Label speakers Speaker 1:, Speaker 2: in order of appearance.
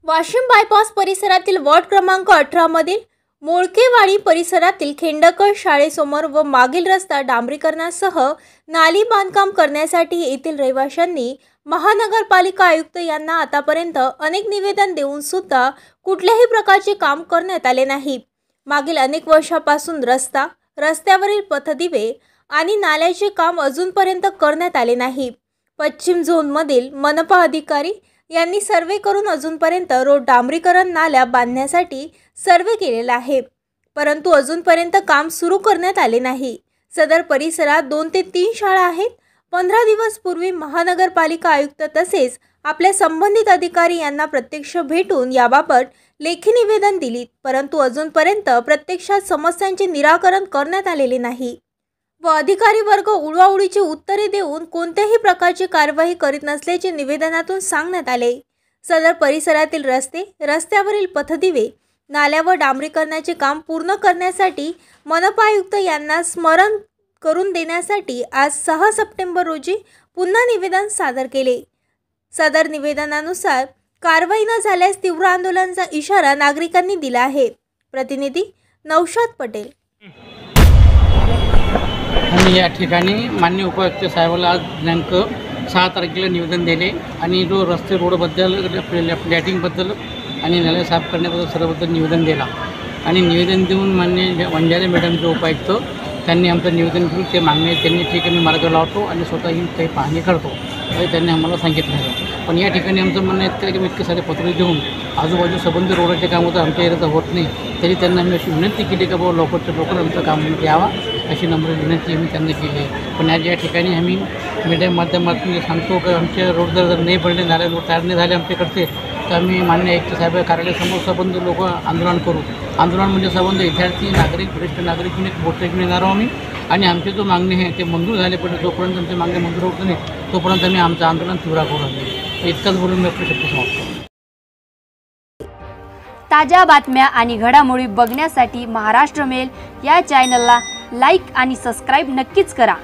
Speaker 1: Washim bypass परिसरातील ward क्रमांक 18 मधील मोळकेवाडी परिसरातील खेंडकर शाळेसमोर व मागील रस्ता डांबरीकरणासह नाली बांधकाम करण्यासाठी येथील रहिवाशांनी महानगरपालिका आयुक्त यांना आतापर्यंत अनेक निवेदन देऊन सुद्धा कुठल्याही प्रकारचे काम करण्यात आले नाही। मागील अनेक वर्षापासून रस्त्यावरील पथदिवे आणि नाल्याचे काम अजूनपर्यंत करण्यात आले नाही। पश्चिम झोनमधील मनपा अधिकारी यांनी सर्वे करून अजूनपर्यंत रोड डांबरीकरण नाल्या बांधण्यासाठी सर्वे केलेला आहे, परंतु अजूनपर्यंत काम सुरू करण्यात आले नाही। सदर परिसरात 2 ते 3 शाळा आहेत। 15 दिवस पूर्वी महानगरपालिका आयुक्त तसेच आपल्या संबंधित अधिकारी यांना प्रत्यक्ष भेटून याबाबत लेखी निवेदन दिलीत, परंतु अजूनपर्यंत प्रत्यक्षात समस्यांचे निराकरण करण्यात आलेले नाही व अधिकारी वर्ग उडवाउडीची उत्तरे देऊन कोणत्याही प्रकारची कारवाई करीत नसल्याचे निवेदनातून सांगण्यात आले। सदर परिसरातील रस्त्यावरील पथदिवे, नाल्या व डांबरीकरणाचे काम पूर्ण करण्यासाठी मनपा आयुक्त यांना स्मरण करून देण्यासाठी आज 6 सप्टेंबर रोजी पुन्हा निवेदन सादर केले। सदर निवेदनानुसार कारवाई न झाल्यास तीव्र आंदोलनाचा इशारा नागरिकांनी दिला आहे। प्रतिनिधी नौशाद पटेल।
Speaker 2: आम्ही या ठिकाणी माननीय उपायुक्त साहेबांना आज दिनांक 6 तारखेला निवेदन दिले आणि जो रोडबद्दल लॅटिंगबद्दल आणि नाल्या साफ करण्याबद्दल सर्वबद्दल निवेदन दिला आणि निवेदन देऊन माननीय वंजारे मॅडम जो उपायुक्त त्यांनी आमचं निवेदन घेऊन ते मागणे त्यांनी ठीक आहे मी मार्ग लावतो आणि स्वतःही काही पाहणी करतो हे त्यांनी आम्हाला सांगितलं आहे। पण या ठिकाणी आमचं म्हणणं आहे की इतके सारे पत्रे देऊन आजूबाजू संबंधित रोडाचे काम होतं आमच्या एरियाचं होत नाही, तरी त्यांना आम्ही अशी विनंती केली की बाबा लवकरच्या लवकर आमचं काम यावा अशी नम्र विनंती आम्ही त्यांना केली आहे। पण आज या ठिकाणी आम्ही मीडिया माध्यमातून सांगतो की आमच्या रोड जर नाही पडले, नाल्या रोड तयार नाही झाले आमच्याकडचे, तर आम्ही मान्य आयुक्त साहेब कार्यालयासमोर संबंध लोक आंदोलन करू। आंदोलन म्हणजे संबंध विद्यार्थी, नागरिक, वरिष्ठ नागरिक मोठे येणार आहोत आम्ही आणि आमचे जो मागणी आहे ते मंजूर झाले, पण जोपर्यंत आमची मागणी मंजूर होत नाही तोपर्यंत आम्ही आमचं आंदोलन तीव्र करू लागले। इतकंच बोलून मी आपली शब्द समाप्त।
Speaker 3: ताज्या बातम्या आणि घडामोडी बघण्यासाठी महाराष्ट्र मेल या चॅनलला लाईक आणि सबस्क्राईब नक्कीच करा।